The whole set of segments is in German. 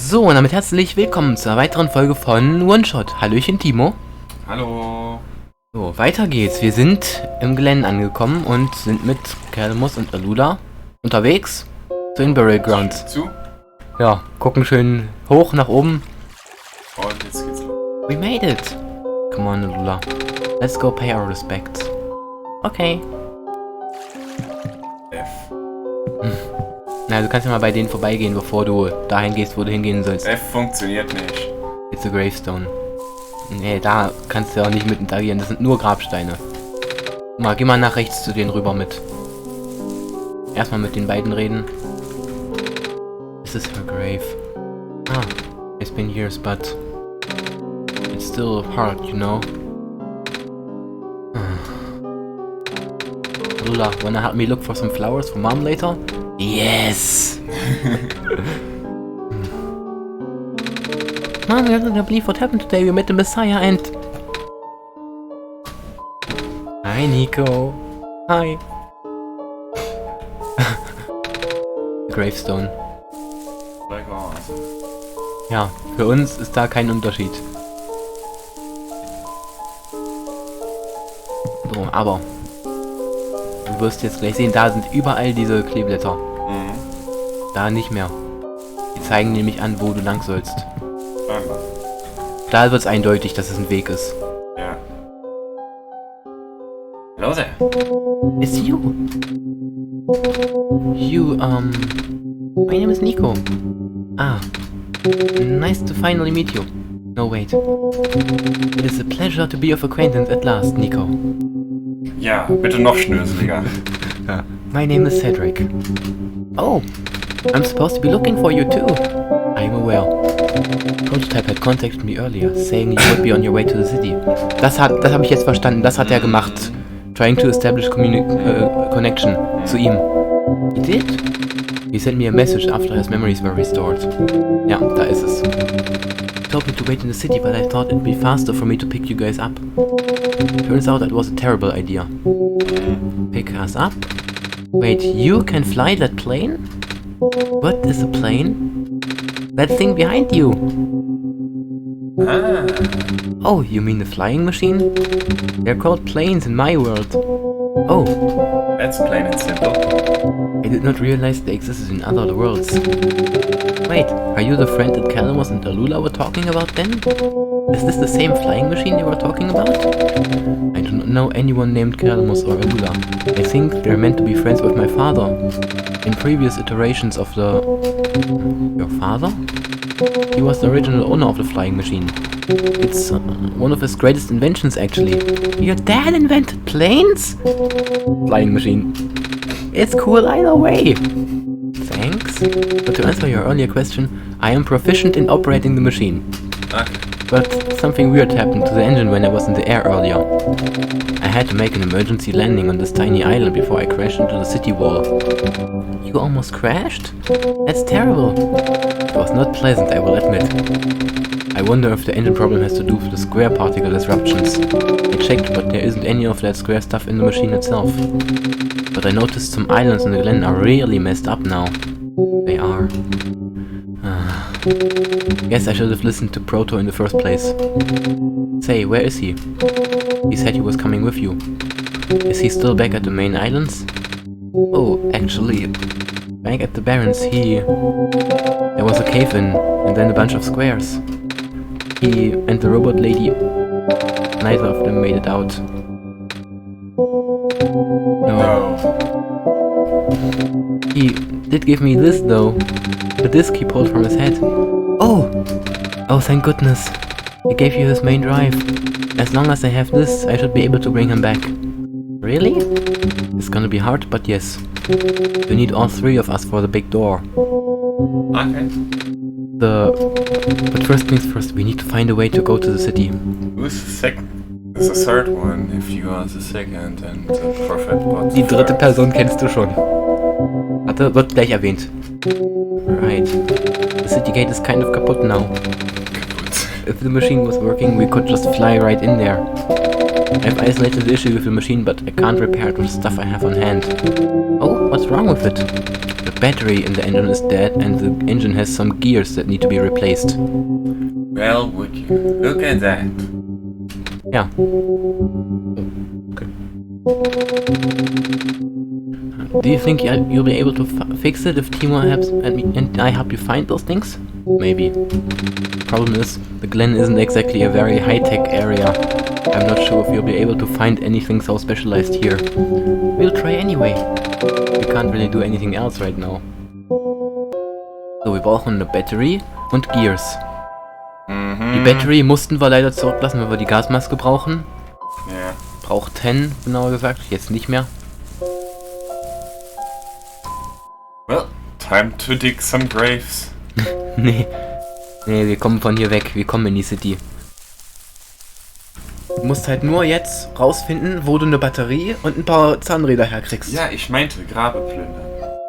So, und damit herzlich willkommen zur weiteren Folge von OneShot. Hallöchen, Timo. Hallo. So, weiter geht's. Wir sind im Gelände angekommen und sind mit Kelmus und Alula unterwegs zu den Burial Grounds. Zu? Ja, gucken schön hoch nach oben. Und jetzt geht's los. We made it. Come on, Alula. Let's go pay our respects. Okay. F. Na, du kannst ja mal bei denen vorbeigehen, bevor du dahin gehst, wo du hingehen sollst. F funktioniert nicht. It's a gravestone. Nee, da kannst du ja auch nicht mit interagieren. Das sind nur Grabsteine. Mal, geh mal nach rechts zu denen rüber mit. Erstmal mit den beiden reden. This is her grave. Ah, it's been years, but it's still hard, you know. Lula, wanna help me look for some flowers for mom later? Yes! Mom, you're not gonna believe what happened today. We met the Messiah and... Hi, Nico. Hi. Gravestone. Like awesome. Ja, für uns ist da kein Unterschied. So, aber... Du wirst jetzt gleich sehen, da sind überall diese Kleeblätter. Mhm. Da nicht mehr. Die zeigen nämlich an, wo du lang sollst. Scheinbar. Da wird es eindeutig, dass es ein Weg ist. Ja. Hello there. It's you. My name is Nico. Ah. Nice to finally meet you. No, wait. It is a pleasure to be of acquaintance at last, Nico. Ja, bitte noch schnöseliger. My name is Cedric. Oh, I'm supposed to be looking for you too. I'm aware. Prototype had contacted me earlier, saying you would be on your way to the city. Das habe ich jetzt verstanden. Das hat er gemacht. Trying to establish connection zu ihm. He did? He sent me a message after his memories were restored. Ja, da ist es. He told me to wait in the city, but I thought it'd be faster for me to pick you guys up. Turns out that was a terrible idea. Pick us up? Wait, you can fly that plane? What is a plane? That thing behind you! Ah. Oh, you mean the flying machine? They're called planes in my world. Oh, That's plain and simple. I did not realize they existed in other worlds. Wait, are you the friend that Calamos and Alula were talking about then? Is this the same flying machine they were talking about? I do not know anyone named Calamos or Alula. I think they're meant to be friends with my father. In previous iterations of the... Your father? He was the original owner of the flying machine. It's one of his greatest inventions, actually. Your dad invented planes? Flying machine. It's cool either way. Thanks. But to answer your earlier question, I am proficient in operating the machine. Okay. But something weird happened to the engine when I was in the air earlier. I had to make an emergency landing on this tiny island before I crashed into the city wall. You almost crashed? That's terrible. It was not pleasant, I will admit. I wonder if the engine problem has to do with the square particle disruptions. I checked, but there isn't any of that square stuff in the machine itself. But I noticed some islands in the glen are really messed up now. They are. Guess I should have listened to Proto in the first place. Say, where is he? He said he was coming with you. Is he still back at the main islands? Oh, actually, back at the Barrens, there was a cave-in, and then a bunch of squares. He and the robot lady, neither of them made it out. No. He did give me this, though. The disc he pulled from his head. Oh! Oh, thank goodness. He gave you his main drive. As long as I have this, I should be able to bring him back. Really? It's gonna be hard, but yes. You need all three of us for the big door. Okay. But first things first, we need to find a way to go to the city. Who's the second? There's the third one, if you are the second and the prophet was Die the dritte third. Person kennst du schon. Warte, wird gleich erwähnt. Right. The city gate is kind of kaputt now. Kaputt. If the machine was working, we could just fly right in there. I've isolated the issue with the machine, but I can't repair it with stuff I have on hand. Oh, what's wrong with it? The battery in the engine is dead and the engine has some gears that need to be replaced. Well, would you look at that? Yeah. Okay. Do you think you'll be able to fix it if Timo helps and I help you find those things? Maybe. Problem is, the Glen isn't exactly a very high-tech area. I'm not sure if you'll be able to find anything so specialized here. We'll try anyway. We can't really do anything else right now. So, wir brauchen eine Battery und Gears. Die Battery mussten wir leider zurücklassen, weil wir die Gasmaske brauchen. Ja. Brauchten, genauer gesagt. Jetzt nicht mehr. Well, time to dig some graves. Nee, wir kommen von hier weg. Wir kommen in die City. Du musst halt nur jetzt rausfinden, wo du eine Batterie und ein paar Zahnräder herkriegst. Ja, ich meinte Grabe plündern.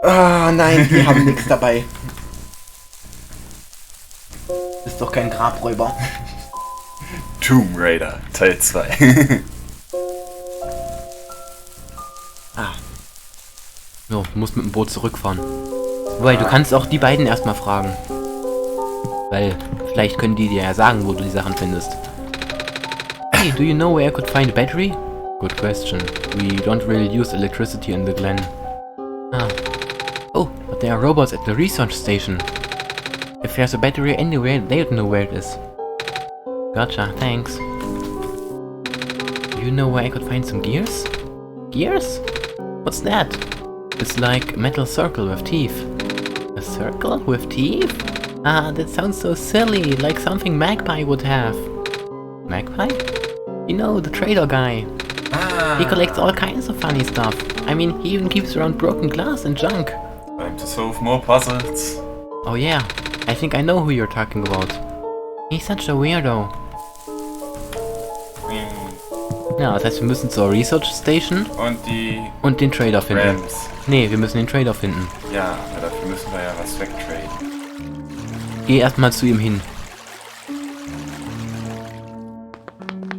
Ah, nein, die haben nichts dabei. Ist doch kein Grabräuber. Tomb Raider, Teil 2. So, du musst mit dem Boot zurückfahren. Wobei, du kannst auch die beiden erstmal fragen. Weil, vielleicht können die dir ja sagen, wo du die Sachen findest. Hey, do you know where I could find a battery? Good question. We don't really use electricity in the Glen. Oh, but there are robots at the research station. If there's a battery anywhere, they'd know where it is. Gotcha, thanks. Do you know where I could find some gears? Gears? What's that? It's like a metal circle with teeth. A circle with teeth? Ah, that sounds so silly, like something Magpie would have. Magpie? You know, the trader guy. He collects all kinds of funny stuff. I mean, he even keeps around broken glass and junk. Time to solve more puzzles. Oh yeah, I think I know who you're talking about. He's such a weirdo. Ja, das heißt, wir müssen zur Research Station und den Trader finden. Rams. Nee, wir müssen den Trader finden. Ja, aber dafür müssen wir ja was wegtraden. Geh erstmal zu ihm hin.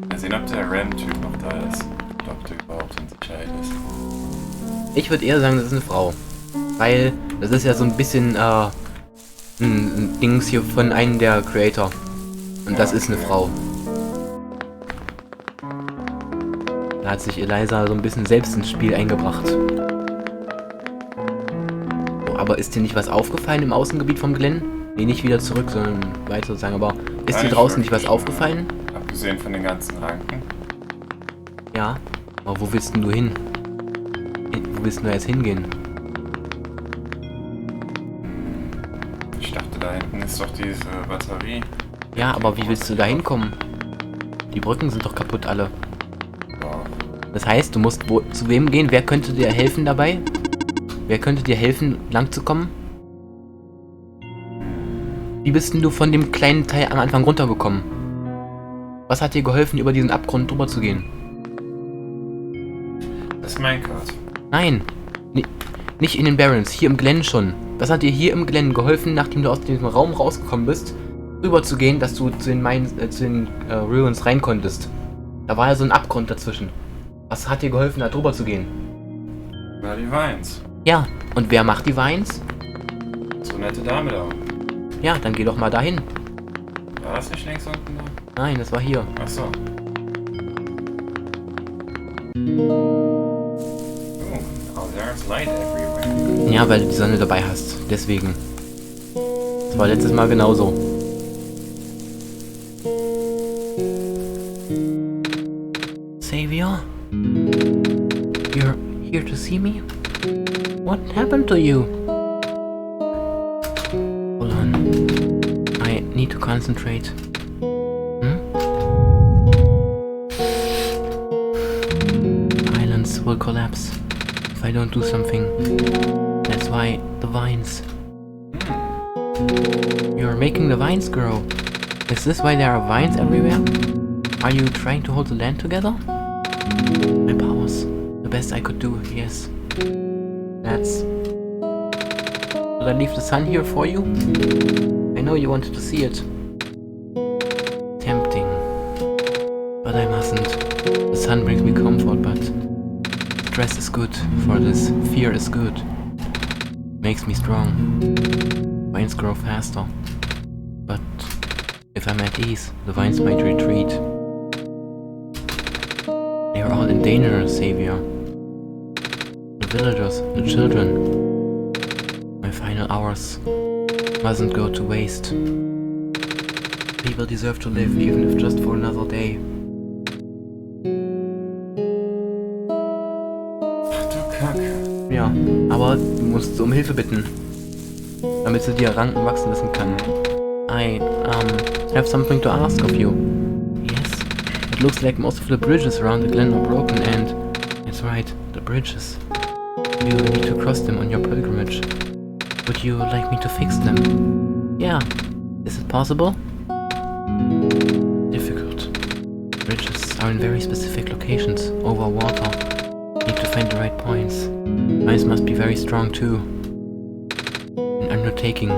Mal sehen, ob der Ram-Typ noch da ist. Oder ob der überhaupt in Sicherheit ist. Ich würde eher sagen, das ist eine Frau. Weil das ist ja so ein bisschen ein Dings hier von einem der Creator. Und das ist eine Frau. Da hat sich Eliza so ein bisschen selbst ins Spiel eingebracht. So, aber ist dir nicht was aufgefallen im Außengebiet vom Glen? Nee, nicht wieder zurück, sondern weiter sozusagen. Aber ist dir draußen nicht was aufgefallen? Abgesehen von den ganzen Ranken. Ja. Aber wo willst denn du hin? Wo willst du jetzt hingehen? Ich dachte, da hinten ist doch diese Batterie. Ja, aber wie willst du da hinkommen? Die Brücken sind doch kaputt alle. Das heißt, du musst zu wem gehen? Wer könnte dir helfen dabei? Wer könnte dir helfen, lang zu kommen? Wie bist denn du von dem kleinen Teil am Anfang runtergekommen? Was hat dir geholfen, über diesen Abgrund drüber zu gehen? Das ist Minecraft. Nein, nicht in den Barrens, hier im Glen schon. Was hat dir hier im Glen geholfen, nachdem du aus diesem Raum rausgekommen bist, rüber zu gehen, dass du zu den Ruins rein konntest? Da war ja so ein Abgrund dazwischen. Was hat dir geholfen, da drüber zu gehen? Na, die Vines. Ja, und wer macht die Vines? So nette Dame da. Ja, dann geh doch mal dahin. War das nicht links unten da? Nein, das war hier. Ach so. Oh, there's light everywhere. Ja, weil du die Sonne dabei hast. Deswegen. Das war letztes Mal genauso. Savior? You're here to see me? What happened to you? Hold on. I need to concentrate. Islands will collapse if I don't do something. That's why the vines. You're making the vines grow. Is this why there are vines everywhere? Are you trying to hold the land together? My powers. The best I could do, yes. That's... Will I leave the sun here for you? I know you wanted to see it. Tempting. But I mustn't. The sun brings me comfort, but... Stress is good for this. Fear is good. makes me strong. Vines grow faster. But if I'm at ease, the vines might retreat. They are all in danger, Savior. The villagers, the children. My final hours mustn't go to waste. People deserve to live, even if just for another day. Ach du Kacke. Ja, aber du musst um Hilfe bitten, damit sie dir Ranken wachsen lassen kann. I have something to ask of you. Yes, it looks like most of the bridges around the glen are broken and... That's right, the bridges. You need to cross them on your pilgrimage. Would you like me to fix them? Yeah. Is it possible? Difficult. Bridges are in very specific locations, over water. Need to find the right points. Vines must be very strong too. An undertaking.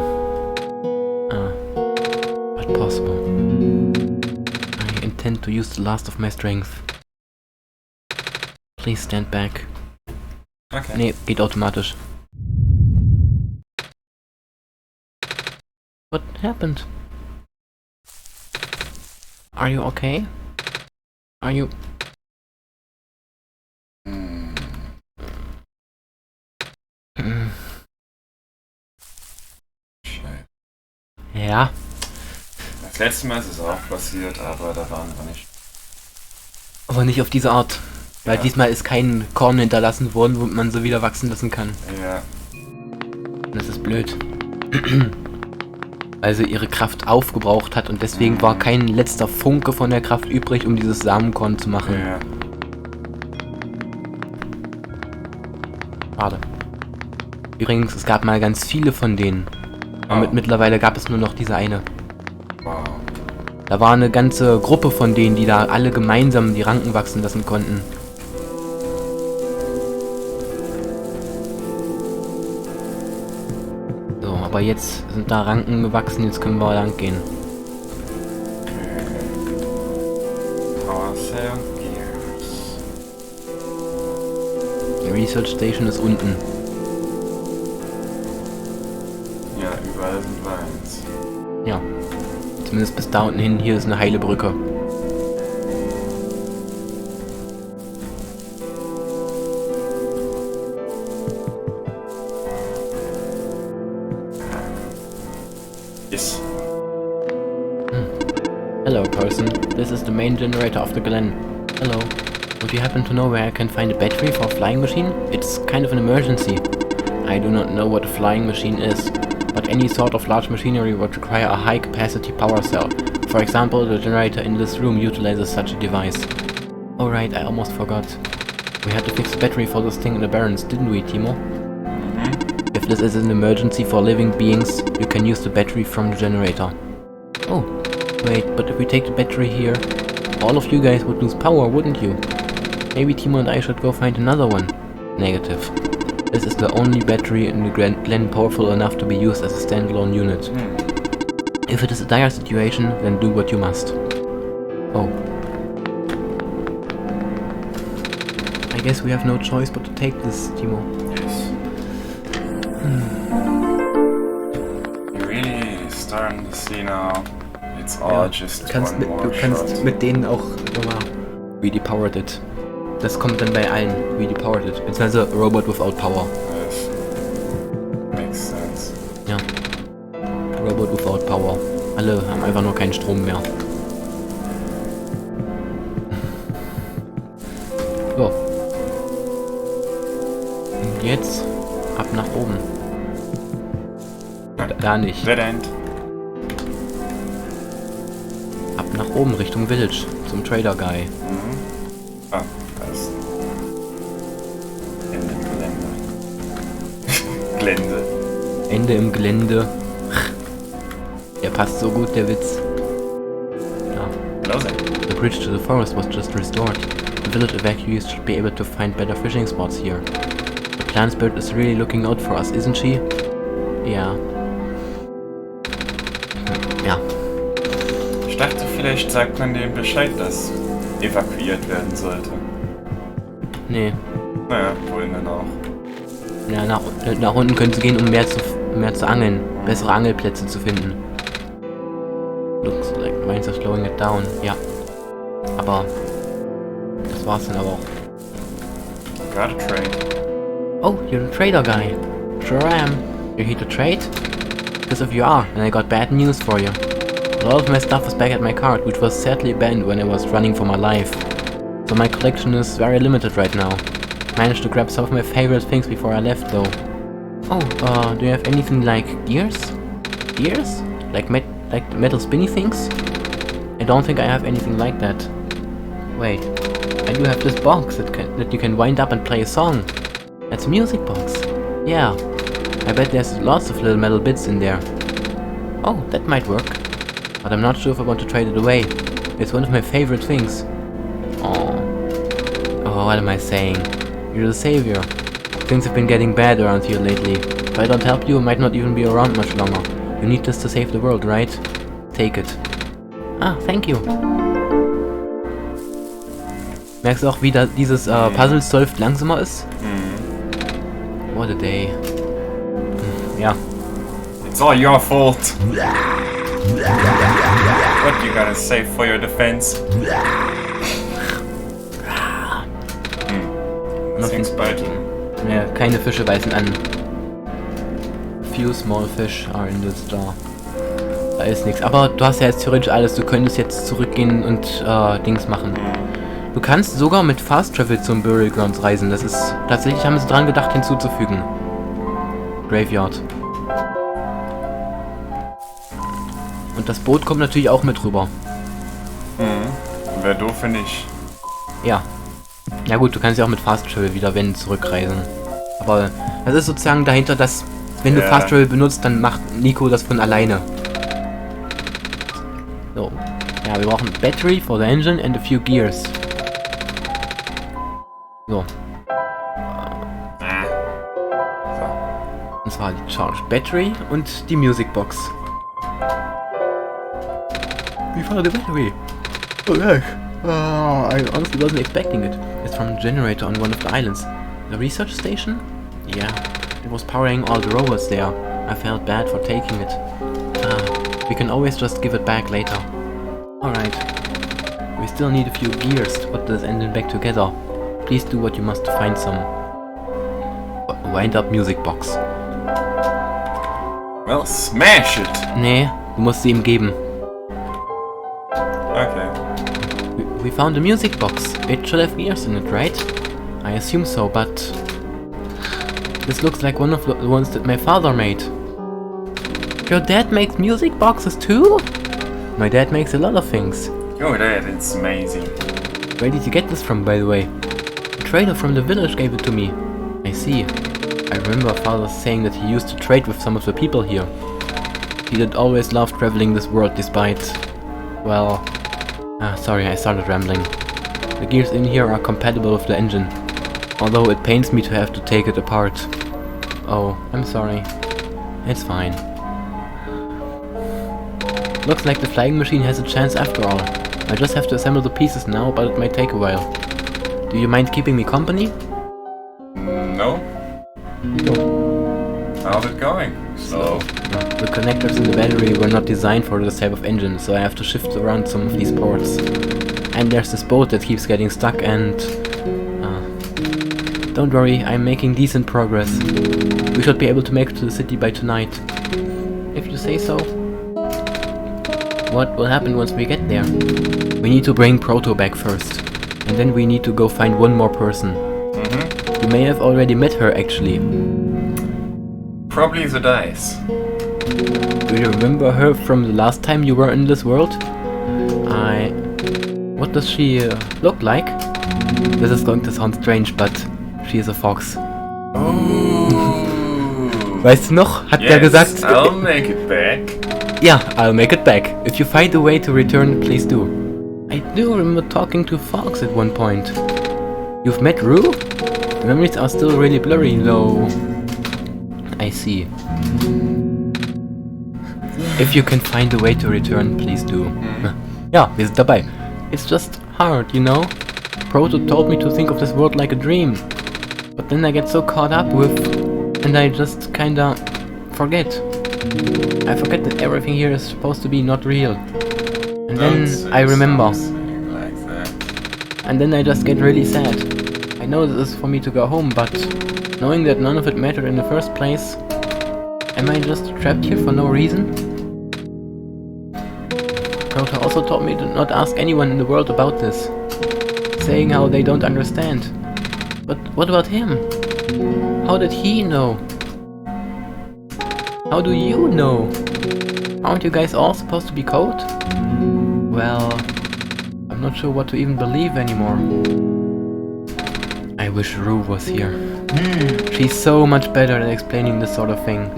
But possible. I intend to use the last of my strength. Please stand back. Okay. Nee, geht automatisch. What happened? Are you okay? Are you... Scheiße. Ja. Das letzte Mal ist es auch passiert, aber da waren wir nicht. Aber nicht auf diese Art. Weil Ja. diesmal ist kein Korn hinterlassen worden, wo man sie wieder wachsen lassen kann. Ja. Und das ist blöd. Weil sie ihre Kraft aufgebraucht hat und deswegen war kein letzter Funke von der Kraft übrig, um dieses Samenkorn zu machen. Ja. Schade. Übrigens, es gab mal ganz viele von denen. Aber Oh. mittlerweile gab es nur noch diese eine. Wow. Da war eine ganze Gruppe von denen, die da alle gemeinsam die Ranken wachsen lassen konnten. So, aber jetzt sind da Ranken gewachsen, jetzt können wir lang gehen. Power Cell Gears. Die Research Station ist unten. Ja, überall sind Vines. Ja. Zumindest bis da unten hin. Hier ist eine heile Brücke. Yes. Hello, person. This is the main generator of the glen. Hello. Would you happen to know where I can find a battery for a flying machine? It's kind of an emergency. I do not know what a flying machine is, but any sort of large machinery would require a high-capacity power cell. For example, the generator in this room utilizes such a device. Oh right, I almost forgot. We had to fix the battery for this thing in the Barrens, didn't we, Timo? If this is an emergency for living beings, you can use the battery from the generator. Oh, wait, but if we take the battery here, all of you guys would lose power, wouldn't you? Maybe Timo and I should go find another one. Negative. This is the only battery in the glen powerful enough to be used as a standalone unit. If it is a dire situation, then do what you must. Oh. I guess we have no choice but to take this, Timo. Yes. You're really starting to see now. It's all just Du kannst, one more du kannst shot. mit denen auch nochmal redepowered it. Das kommt dann bei allen redepowered it. Beziehungsweise Robot without power. Yes. Makes sense. Ja. Robot without power. Alle haben einfach nur keinen Strom mehr. So. Und jetzt ab nach oben. Da nicht. Dead End. Ab nach oben Richtung Village. Zum Trader Guy. Ah, da ist Ende im Gelände. Gelände. Ende im Gelände. Der passt so gut, der Witz. Ja. Los. The bridge to the forest was just restored. The village evacuees should be able to find better fishing spots here. The plant spirit is really looking out for us, isn't she? Ja. Ja. Ich dachte, vielleicht sagt man dem Bescheid, dass evakuiert werden sollte. Nee. Naja, wohin denn auch. Ja, nach unten können sie gehen, um mehr zu angeln. Bessere Angelplätze zu finden. Looks like mines are slowing it down. Ja. Aber das war's dann aber auch. Got a trade. Oh, you're a trader guy. Sure I am. You're here to trade? Because if you are, then I got bad news for you. A lot of my stuff was back at my cart, which was sadly banned when I was running for my life. So my collection is very limited right now. Managed to grab some of my favorite things before I left though. Oh, do you have anything like gears? Gears? Like metal spinny things? I don't think I have anything like that. Wait, I do have this box that you can wind up and play a song. That's a music box. Yeah, I bet there's lots of little metal bits in there. Oh, that might work. But I'm not sure if I want to trade it away. It's one of my favorite things. Oh, what am I saying? You're the savior. Things have been getting bad around here lately. If I don't help you, I might not even be around much longer. You need this to save the world, right? Take it. Ah, thank you. Merkst du auch, wie da dieses Puzzle solved langsamer ist? What a day. Ja. It's all your fault. What you gotta say for your defense? Nothing's biting. Ja, keine Fische beißen an. Few small fish are in this jar. Da ist nichts. Aber du hast ja jetzt theoretisch alles. Du könntest jetzt zurückgehen und Dings machen. Du kannst sogar mit Fast Travel zum Burial Grounds reisen. Das ist tatsächlich, haben sie dran gedacht, hinzuzufügen. Graveyard. Und das Boot kommt natürlich auch mit rüber. Wäre doof, finde ich. Ja. Ja gut, du kannst ja auch mit Fast Travel wieder zurückreisen. Aber das ist sozusagen dahinter, dass wenn du Fast Travel benutzt, dann macht Nico das von alleine. So. Ja, wir brauchen Battery for the engine and a few gears. So. Und zwar die Charged Battery und die Music Box. We found the battery! Oh gosh! I honestly wasn't expecting it. It's from a generator on one of the islands. The research station? Yeah, it was powering all the rovers there. I felt bad for taking it. We can always just give it back later. Alright. We still need a few gears to put this engine back together. Please do what you must to find some. Wind up music box. Well, smash it! Nee, du musst sie ihm geben. Okay. We found a music box. It should have gears in it, right? I assume so, but... This looks like one of the ones that my father made. Your dad makes music boxes too? My dad makes a lot of things. Your dad, it's amazing. Where did you get this from, by the way? A trader from the village gave it to me. I see. I remember father saying that he used to trade with some of the people here. He did always love traveling this world despite... Well... sorry, I started rambling. The gears in here are compatible with the engine. Although it pains me to have to take it apart. Oh, I'm sorry. It's fine. Looks like the flying machine has a chance after all. I just have to assemble the pieces now, but it might take a while. Do you mind keeping me company? No. How's it going? Slow. The connectors in the battery were not designed for this type of engine, so I have to shift around some of these ports. And there's this boat that keeps getting stuck and... Don't worry, I'm making decent progress. We should be able to make it to the city by tonight. If you say so. What will happen once we get there? We need to bring Proto back first. And then we need to go find one more person. You may have already met her, actually. Probably the dice. Do you remember her from the last time you were in this world? What does she look like? This is going to sound strange, but she is a fox. Oh. Weißt du noch? Hat der gesagt... I'll make it back. Yeah, I'll make it back. If you find a way to return, please do. I do remember talking to Fox at one point. You've met Rue? Memories are still really blurry, though. I see. If you can find a way to return, please do. Ja, wir sind dabei. It's just hard, you know? Proto told me to think of this world like a dream. But then I get so caught up with... and I just kinda forget. I forget that everything here is supposed to be not real. And then I remember. Like that. And then I just get really sad. I know this is for me to go home, but knowing that none of it mattered in the first place, am I just trapped here for no reason? Proto also told me to not ask anyone in the world about this, saying how they don't understand. But what about him? How did he know? How do you know? Aren't you guys all supposed to be code? Well, I'm not sure what to even believe anymore. I wish Rue was here. She's so much better at explaining this sort of thing.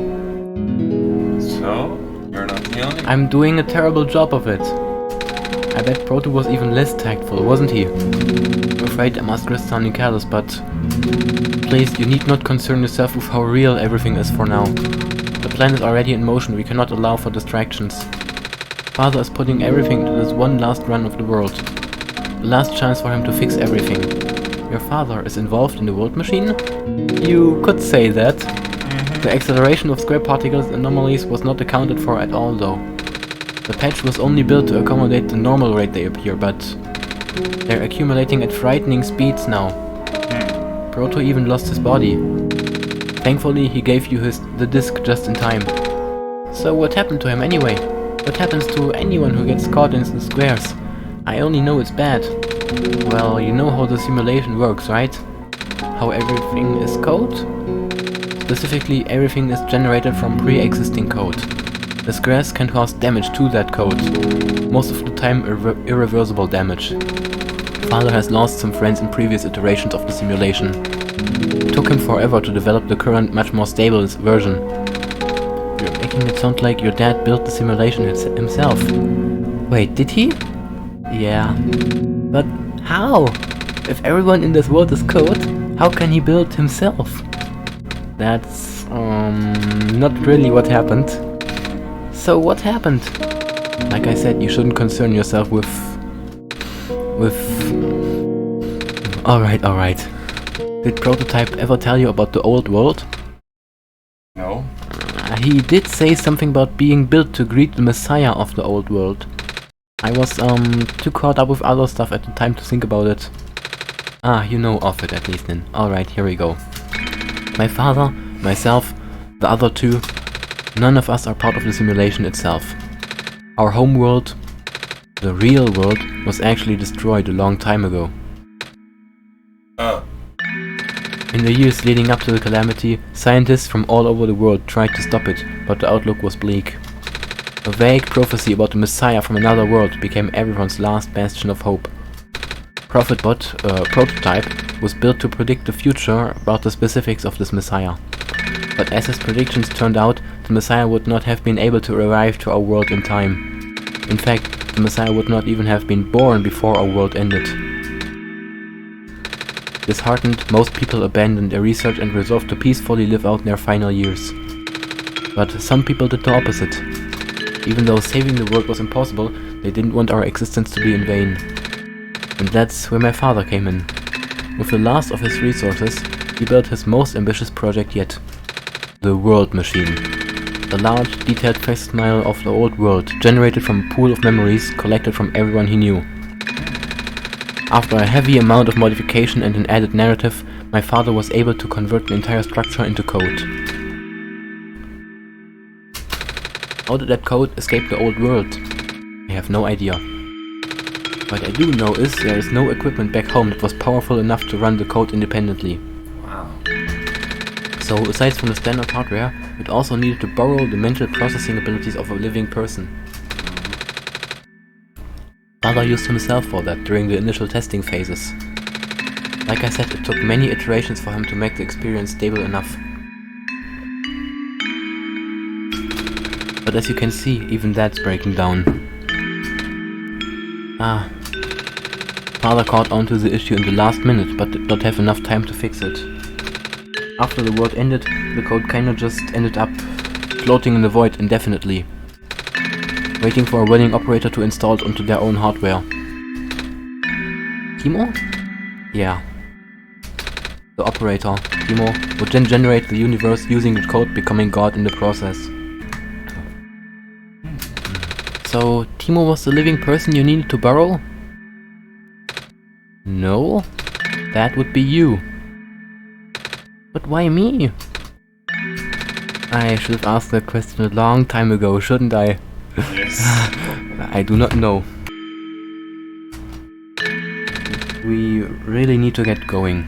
So, you're not the only. I'm doing a terrible job of it. I bet Proto was even less tactful, wasn't he? I'm afraid I must risk sounding careless, but please, you need not concern yourself with how real everything is for now. The plan is already in motion, we cannot allow for distractions. Father is putting everything into this one last run of the world. The last chance for him to fix everything. Your father is involved in the world machine? You could say that. The acceleration of square particles anomalies was not accounted for at all though. The patch was only built to accommodate the normal rate they appear, but they're accumulating at frightening speeds now. Proto even lost his body. Thankfully, he gave you the disc just in time. So what happened to him anyway? What happens to anyone who gets caught in the squares? I only know it's bad. Well, you know how the simulation works, right? How everything is code? Specifically, everything is generated from pre-existing code. The squares can cause damage to that code. Most of the time irreversible damage. Father has lost some friends in previous iterations of the simulation. It took him forever to develop the current, much more stable version. You're making it sound like your dad built the simulation himself. Wait, did he? Yeah. But how? If everyone in this world is code, how can he build himself? That's not really what happened. So what happened? Like I said, you shouldn't concern yourself with... Alright. Did Prototype ever tell you about the old world? No. He did say something about being built to greet the messiah of the old world. I was too caught up with other stuff at the time to think about it. Ah, you know of it at least then. Alright, here we go. My father, myself, the other two, none of us are part of the simulation itself. Our home world, the real world, was actually destroyed a long time ago. Oh. In the years leading up to the calamity, scientists from all over the world tried to stop it, but the outlook was bleak. A vague prophecy about the Messiah from another world became everyone's last bastion of hope. Prototype was built to predict the future about the specifics of this Messiah. But as his predictions turned out, the Messiah would not have been able to arrive to our world in time. In fact, the Messiah would not even have been born before our world ended. Disheartened, most people abandoned their research and resolved to peacefully live out their final years. But some people did the opposite. Even though saving the world was impossible, they didn't want our existence to be in vain. And that's where my father came in. With the last of his resources, he built his most ambitious project yet. The World Machine. A large, detailed facsimile of the old world, generated from a pool of memories collected from everyone he knew. After a heavy amount of modification and an added narrative, my father was able to convert the entire structure into code. How did that code escape the old world? I have no idea. What I do know is there is no equipment back home that was powerful enough to run the code independently. Wow. So, aside from the standard hardware, it also needed to borrow the mental processing abilities of a living person. Father used himself for that during the initial testing phases. Like I said, it took many iterations for him to make the experience stable enough. But as you can see, even that's breaking down. Father caught onto the issue in the last minute, but did not have enough time to fix it. After the world ended, the code kinda just ended up floating in the void indefinitely, waiting for a willing operator to install it onto their own hardware. Timo? Yeah. The the operator, Timo, would then generate the universe using the code, becoming God in the process. So, Timo was the living person you needed to borrow? No? That would be you. But why me? I should have asked that question a long time ago, shouldn't I? Yes. I do not know. We really need to get going.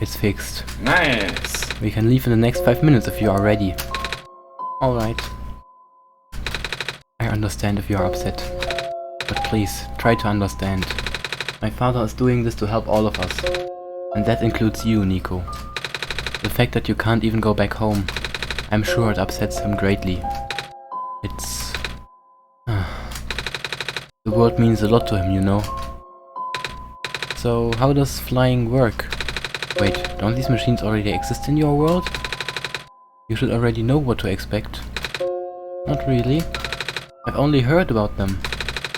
It's fixed. Nice. We can leave in the next 5 minutes if you are ready. Alright. I understand if you are upset. But please, try to understand. My father is doing this to help all of us. And that includes you, Nico. The fact that you can't even go back home, I'm sure it upsets him greatly. It's... the world means a lot to him, you know. So, how does flying work? Wait, don't these machines already exist in your world? You should already know what to expect. Not really. I've only heard about them.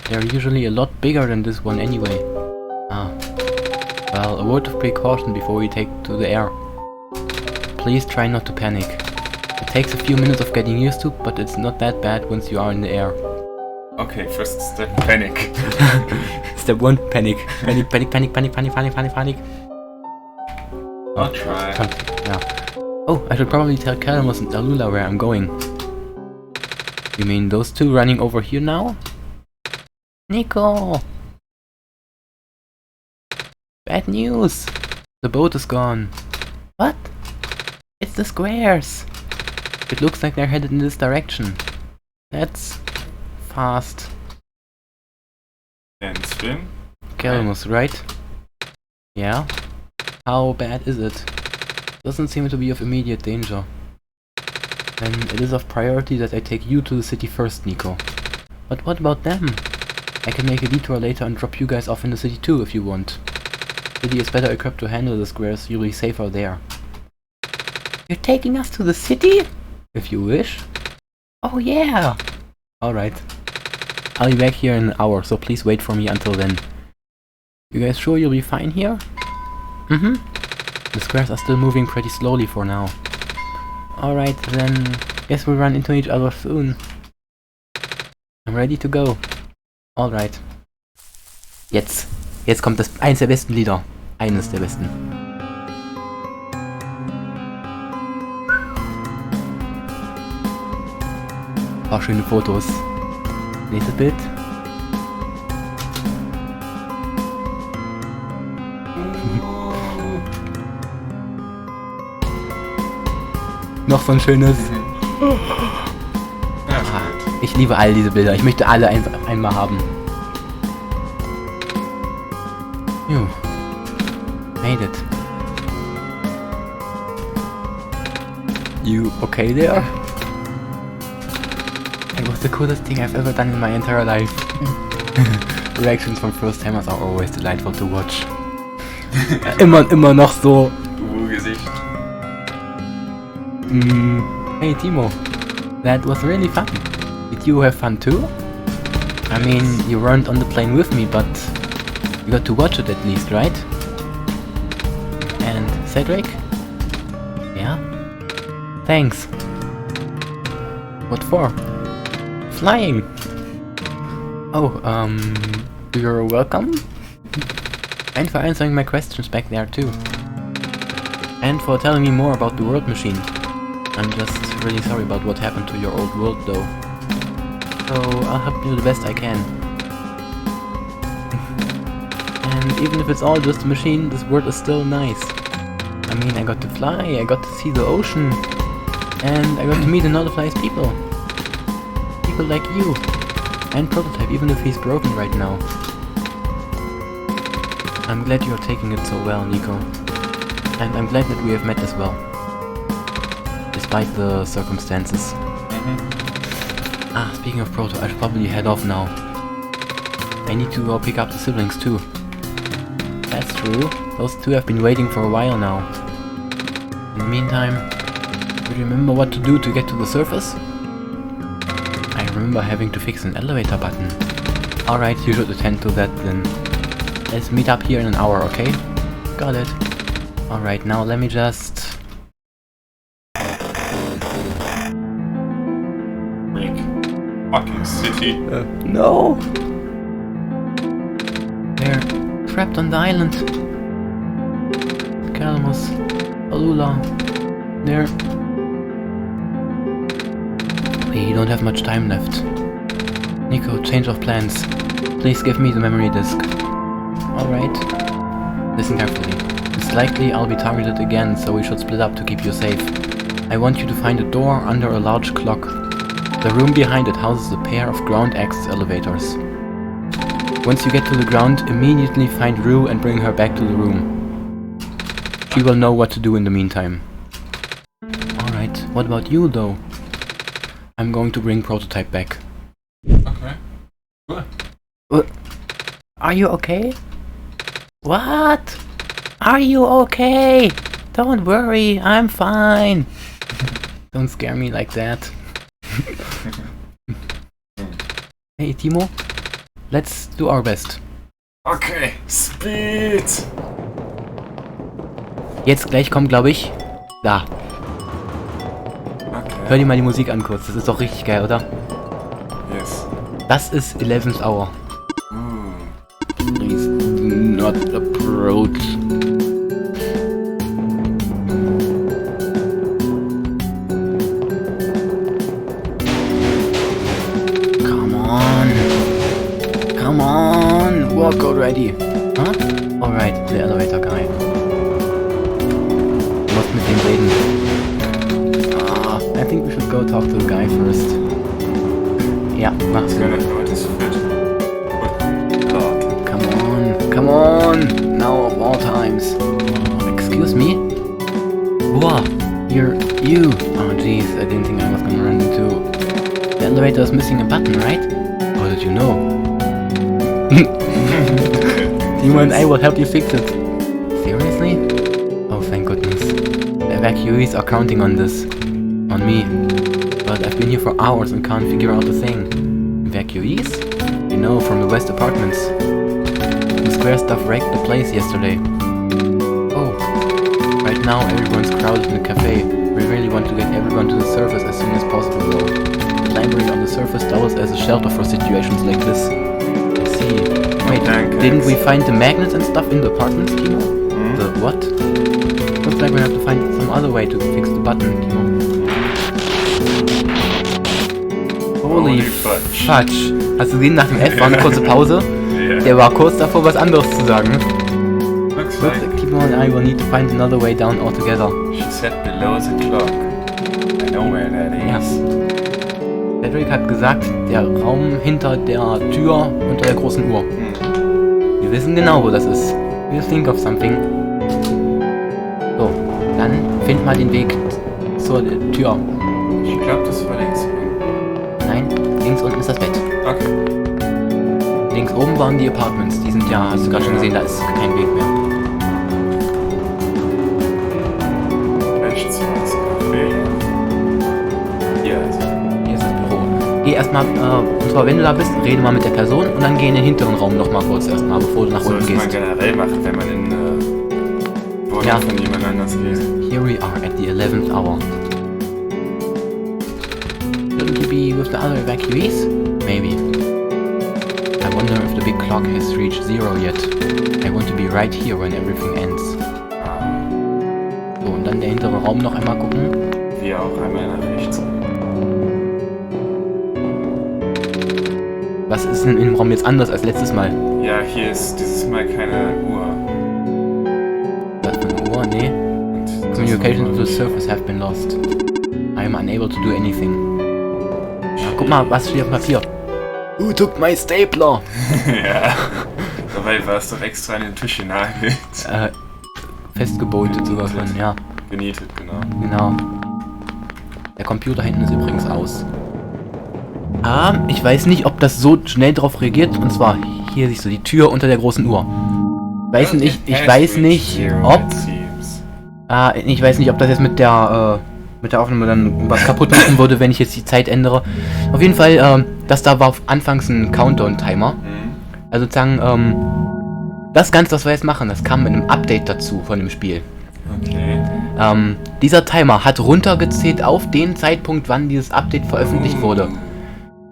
They're usually a lot bigger than this one anyway. Ah. Well, a word of precaution before we take to the air. Please try not to panic. It takes a few minutes of getting used to, but it's not that bad once you are in the air. Okay, first step, panic. Step 1, panic. Panic, panic, panic, panic, panic, panic, panic, panic. I'll try. Yeah. Oh, I should probably tell Kalamos and Alula where I'm going. You mean those two running over here now? Nico! Bad news! The boat is gone. What? It's the squares! It looks like they're headed in this direction. That's... fast. And swim? Kalamos, right? Yeah? How bad is it? Doesn't seem to be of immediate danger. Then it is of priority that I take you to the city first, Nico. But what about them? I can make a detour later and drop you guys off in the city too if you want. The city is better equipped to handle the squares, you'll be safer there. You're taking us to the city? If you wish. Oh yeah! Alright. I'll be back here in an hour, so please wait for me until then. You guys sure you'll be fine here? Mm-hmm. The squares are still moving pretty slowly for now. Alright, then guess we'll run into each other soon. I'm ready to go. Alright. Jetzt kommt das eins der besten Lieder. Eines der besten. Auch schöne Fotos. Nächstes Bild. Noch so ein schönes. Ich liebe all diese Bilder. Ich möchte alle einmal haben. Phew. Made it. You okay there? It was the coolest thing I've ever done in my entire life. Reactions from first timers are always delightful to watch. immer noch so. Gesicht. Hey Timo, that was really fun. Did you have fun too? I mean, you weren't on the plane with me, but you got to watch it at least, right? And Cedric? Yeah? Thanks. What for? Flying! Oh, you're welcome? And for answering my questions back there too. And for telling me more about the world machine. I'm just really sorry about what happened to your old world though. So I'll help you the best I can. And even if it's all just a machine, this world is still nice. I mean, I got to fly, I got to see the ocean, and I got to meet another nice people. People like you. And Prototype, even if he's broken right now. I'm glad you're taking it so well, Nico. And I'm glad that we have met as well. Despite the circumstances. Ah, speaking of Proto, I should probably head off now. I need to go pick up the siblings too. That's true. Those two have been waiting for a while now. In the meantime, do you remember what to do to get to the surface? I remember having to fix an elevator button. Alright, you should attend to that then. Let's meet up here in an hour, okay? Got it. Alright, now let me just... Big fucking city. No! They're trapped on the island. Calamus, Alula, there. We don't have much time left. Nico, change of plans. Please give me the memory disk. Alright. Listen carefully. It's likely I'll be targeted again, so we should split up to keep you safe. I want you to find a door under a large clock. The room behind it houses a pair of ground access elevators. Once you get to the ground, immediately find Rue and bring her back to the room. She will know what to do in the meantime. Alright, what about you though? I'm going to bring Prototype back. Okay. Cool. Are you okay? What? Are you okay? Don't worry, I'm fine. Don't scare me like that. Hey Timo, let's do our best. Okay, Speed! Jetzt gleich kommt, glaube ich, da. Okay. Hör dir mal die Musik an kurz, das ist doch richtig geil, oder? Yes. Das ist 11th Hour. Please do not approach. Come on. Come on. Walk already. Huh? Alright, the elevator guy. Du musst mit dem reden. I think we should go talk to the guy first. Ja, mach's gut. Come on! Now of all times. Excuse me? Whoa! You! Oh jeez, I didn't think I was gonna run into... The elevator is missing a button, right? How did you know? Timo and I will help you fix it. Seriously? Oh, thank goodness. The evacuees are counting on this. On me. But I've been here for hours and can't figure out a thing. Evacuees? You know, from the West Apartments. The square stuff wrecked the place yesterday. Oh. Right now everyone's crowded in the cafe. We really want to get everyone to the surface as soon as possible though. The library on the surface doubles as a shelter for situations like this. I see. Wait, didn't we find the magnets and stuff in the apartments, Timo? The what? Looks like we have to find some other way to fix the button, Timo. Holy fudge. Hast du gesehen, nach dem F war eine kurze Pause? Yeah. Der war kurz davor, was anderes zu sagen. Looks But like Timo and I will need to find another way down altogether. she said below the clock. I know where that is. Cedric hat gesagt, der Raum hinter der Tür unter der großen Uhr. Wir wissen genau, wo das ist. We'll think of something. So, dann find mal den Weg zur Tür. Ich glaube, das war links unten. Nein, links unten ist das Bett. Okay. Links oben waren die Apartments. Die sind ja, hast du gerade schon gesehen, da ist kein Weg mehr. Rechts war das Café. Hier also. Hier ist das Büro. Geh erstmal, und zwar wenn du da bist, rede mal mit der Person und dann geh in den hinteren Raum nochmal kurz erstmal, bevor du nach unten Das gehst. kann man generell machen, wenn man in Wohnung von jemand anders geht. Here we are at the 11th hour. Shouldn't you be with the other evacuees? Maybe. I wonder if the big clock has reached zero yet. I want to be right here when everything ends. So, und dann der hintere Raum noch einmal gucken. Wie auch einmal nach rechts. Was ist denn im Raum jetzt anders als letztes Mal? Ja, hier ist dieses Mal keine Uhr. Das ist eine Uhr? Nee. Und Communication to the surface have been lost. I am unable to do anything. Ja, guck mal, was steht auf dem Papier? Who took my stapler? Ja. Dabei war es doch extra an den Tisch genagelt. Festgeboltet sogar von, ja. Genietet, genau. Genau. Der Computer hinten ist übrigens aus. Ich weiß nicht, ob das so schnell drauf reagiert. Und zwar, hier siehst du die Tür unter der großen Uhr. Ich weiß nicht, ob... ich weiß nicht, ob das jetzt mit der Aufnahme dann was kaputt machen würde, wenn ich jetzt die Zeit ändere. Auf jeden Fall, das da war anfangs ein Countdown-Timer. Also sozusagen, Das Ganze, was wir jetzt machen, das kam mit einem Update dazu von dem Spiel. Okay. Dieser Timer hat runtergezählt auf den Zeitpunkt, wann dieses Update veröffentlicht wurde.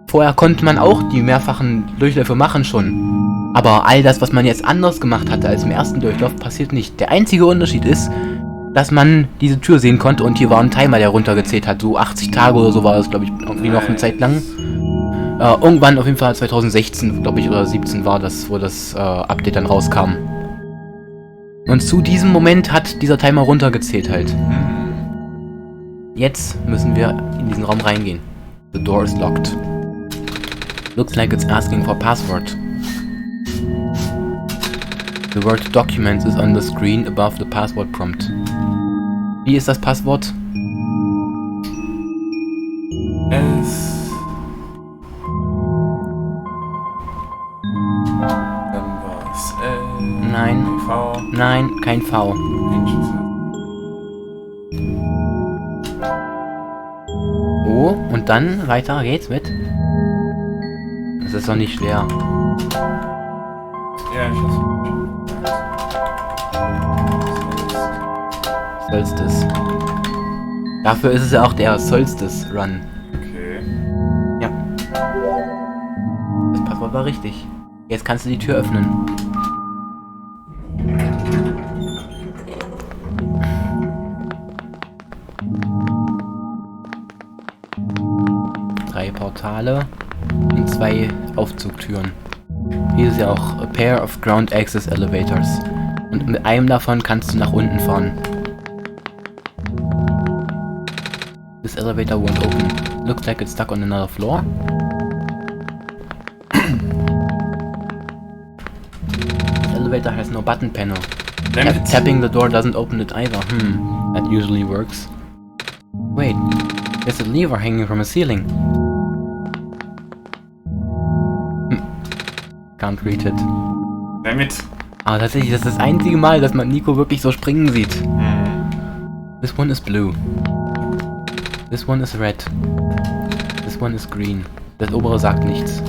Vorher konnte man auch die mehrfachen Durchläufe machen schon. Aber all das, was man jetzt anders gemacht hatte als im ersten Durchlauf, passiert nicht. Der einzige Unterschied ist, dass man diese Tür sehen konnte und hier war ein Timer, der runtergezählt hat. So 80 Tage oder so war das, glaube ich, irgendwie noch eine Zeit lang. Irgendwann auf jeden Fall 2016, glaube ich, oder 17 war das, wo das Update dann rauskam. Und zu diesem Moment hat dieser Timer runtergezählt halt. Jetzt müssen wir in diesen Raum reingehen. The door is locked. Looks like it's asking for password. The word documents is on the screen above the password prompt. Wie ist das Passwort? S. Dann war's L. Nein. V. Nein, kein V. O und dann weiter geht's mit. Das ist doch nicht schwer. Ja, ich weiß. Solstes. Dafür ist es ja auch der Solstes Run. Okay. Ja. Das Passwort war richtig. Jetzt kannst du die Tür öffnen. Drei Portale und 2 Aufzugtüren. Hier ist ja auch a pair of ground access elevators. Und mit einem davon kannst du nach unten fahren. This elevator won't open. Looks like it's stuck on another floor. The elevator has no button panel. Tapping the door doesn't open it either. That usually works. Wait, there's a lever hanging from a ceiling. Can't reach it. Damit. Aber tatsächlich, das ist das einzige Mal, dass man Nico wirklich so springen sieht. This one is blue. This one is red. This one is green. Das obere sagt nichts.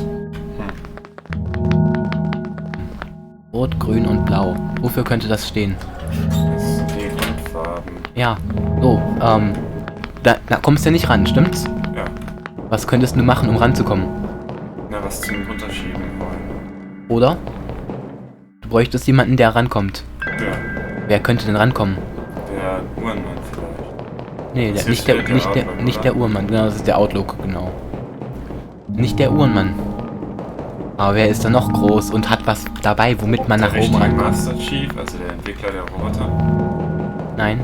Rot, grün und blau. Wofür könnte das stehen? Das sind die Grundfarben. Ja, so, da kommst du ja nicht ran, stimmt's? Ja. Was könntest du machen, um ranzukommen? Na, was zum Runterschieben wollen. Oder? Du bräuchtest jemanden, der rankommt. Ja. Wer könnte denn rankommen? Der Uhrenmann vielleicht. Nee, Das nicht ist der Outlook, der Uhrenmann, genau, das ist der Outlook, genau. Nicht der Uhrenmann. Aber wer ist da noch groß und hat was dabei, womit man nach oben rankommt? Master Chief, also der Entwickler der Roboter. Nein.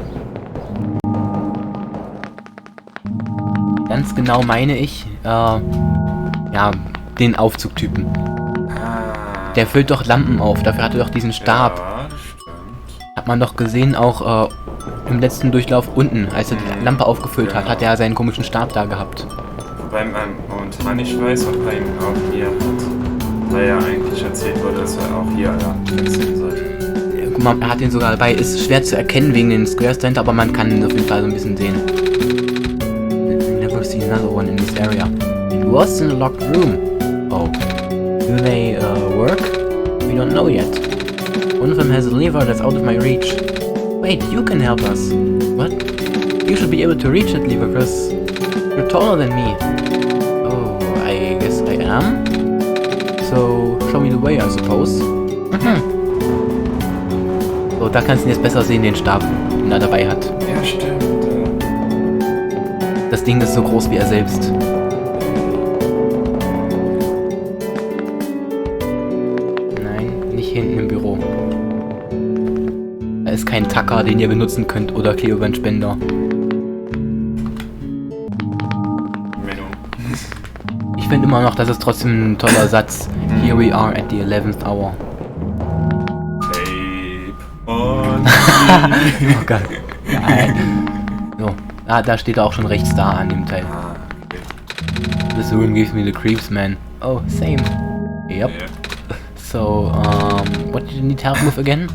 Ganz genau meine ich, ja, den Aufzugtypen. Der füllt doch Lampen auf, dafür hat er doch diesen Stab. Ja, das stimmt. Hat man doch gesehen, auch im letzten Durchlauf unten, als er die Lampe aufgefüllt hat, hat er seinen komischen Stab da gehabt. Wobei man momentan nicht weiß, ob er ihn auch hier hat. Weil ja eigentlich erzählt wurde, dass er auch hier wechseln sollte. Guck mal, er hat den sogar dabei. Ist schwer zu erkennen wegen den Squares dahinter, aber man kann ihn auf jeden Fall so ein bisschen sehen. Never seen another one in this area. It was in a locked room. Oh. Do they work? We don't know yet. One of them has a lever that's out of my reach. Wait, you can help us. What? You should be able to reach that lever because you're taller than me. Oh, I guess I am? So, show me the way, I suppose. So, da kannst du ihn jetzt besser sehen, den Stab, den er dabei hat. Ja, stimmt. Das Ding ist so groß wie er selbst. Nein, nicht hinten im Büro. Da ist kein Tacker, den ihr benutzen könnt, oder Klebebandspender. Ich finde immer noch, das ist trotzdem ein toller Satz. Here we are at the 11th hour. Tape on Oh Gott. Nein. So, da steht er auch schon rechts da an dem Teil. okay. This room gives me the creeps, man. Oh, same. Yep. Yeah. So, what do you need help with again?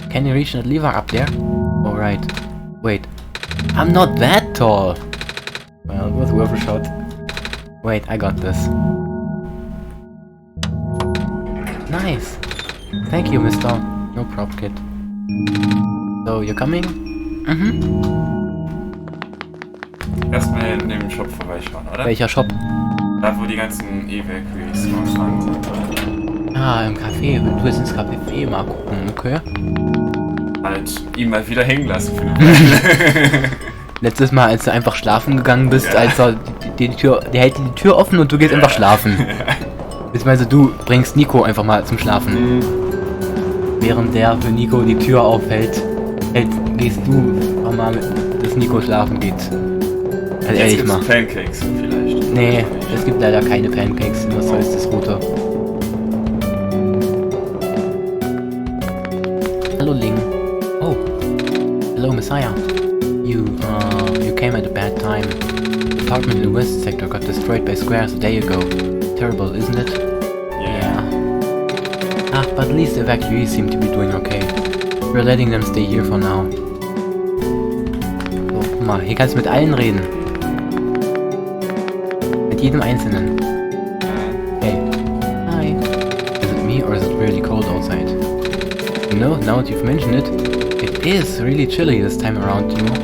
Can you reach that lever up there? Alright. Wait. I'm not that tall. Well, it was worth a shot. Wait, I got this. Nice. Thank you, mister. No problem, kid. So, you're coming? Mhm. Erstmal in dem Shop vorbeischauen, oder? Welcher Shop? Da, wo die ganzen Evacuees rausfahren sind. Ah, im Café. Du willst ins Café mal gucken, okay? Halt ihn mal wieder hängen lassen für eine Weile. Letztes Mal, als du einfach schlafen gegangen bist, als er die Tür, der hält die Tür offen und du gehst einfach schlafen. Beziehungsweise du bringst Nico einfach mal zum Schlafen. Während der für Nico die Tür aufhält, gehst du auch mal mit, dass Nico schlafen geht. Also ehrlich mal. Pancakes vielleicht. Nee, es gibt leider keine Pancakes, was heißt das Rote. Hallo Ling. Oh. Hello Messiah. You came at a bad time. The apartment in the west sector got destroyed by squares a day ago. Terrible, isn't it? Yeah. Ah, but at least the evacuees seem to be doing okay. We're letting them stay here for now. So, guck mal, hier kannst du mit allen reden. Mit jedem Einzelnen. Hey. Hi. Is it me or is it really cold outside? You know, now that you've mentioned it, it is really chilly this time around, you know?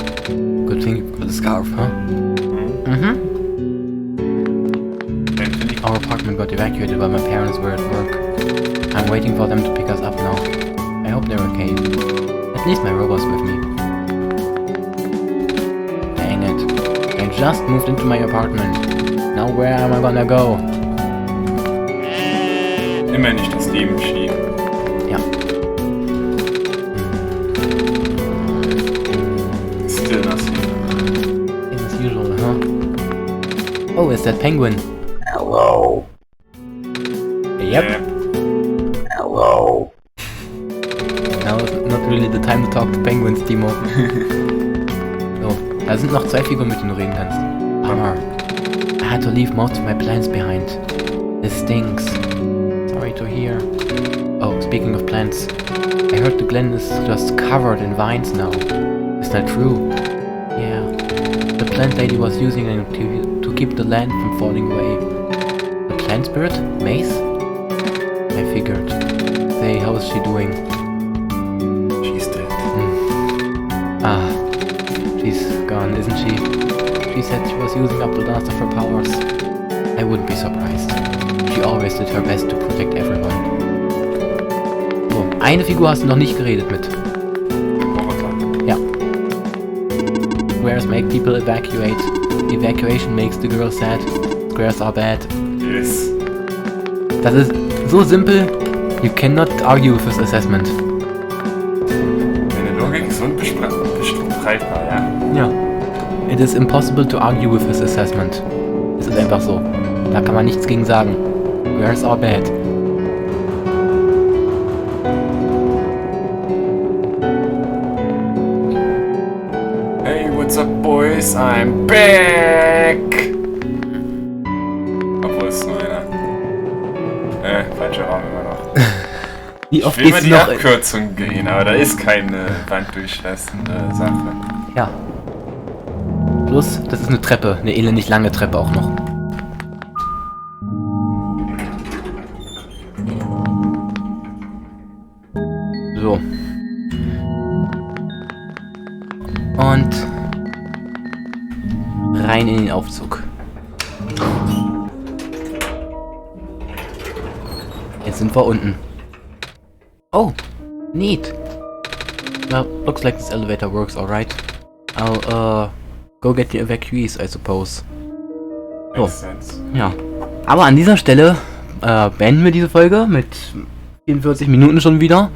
Good thing you've got a scarf, huh? Mm-hmm. Our apartment got evacuated while my parents were at work. I'm waiting for them to pick us up now. I hope they're okay. At least my robot's with me. Dang it. I just moved into my apartment. Now where am I gonna go? Immer nicht das Leben schieben. Ja. Still nothing. As usual, huh? Oh, is that penguin? Hello. Yep. Hello. Now is not really the time to talk to penguins, Timo. So, da sind noch 2 Figuren, mit denen du reden kannst. Bummer. I had to leave most of my plants behind. This stinks. Sorry to hear. Oh, speaking of plants, I heard the glen is just covered in vines now. Is that true? Yeah. The plant lady was using it to keep the land from falling away. The plant spirit? Mace? I figured. Say, how is she doing? She's dead. Ah, she's gone, isn't she? She said she was using up the last of her powers. I wouldn't be surprised. She always did her best to protect everyone. So, eine Figur hast du noch nicht geredet mit. Roboter. Ja. Squares make people evacuate. Evacuation makes the girl sad. Squares are bad. Yes. Das ist so simpel. You cannot argue with this assessment. Deine Logik ist unbestreitbar, ja? Ja. It is impossible to argue with this assessment. Es ist einfach so. Da kann man nichts gegen sagen. Squares are bad. Hey, what's up, boys? I'm back! Obwohl es nur einer. Falscher Raum immer noch. Wie Ich oft will mal geht's die noch? Abkürzung gehen, aber da ist keine wanddurchlassende Sache. Ja. Plus, das ist eine Treppe. Eine elendig lange Treppe auch noch. So. Und rein in den Aufzug. Jetzt sind wir unten. Oh, neat. Well, looks like this elevator works alright. I'll go get the evacuees, I suppose. So, Makes sense. ja. Aber an dieser Stelle beenden wir diese Folge mit 44 Minuten schon wieder.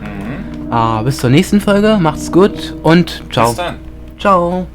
Bis zur nächsten Folge. Macht's gut und ciao. Bis dann. Ciao.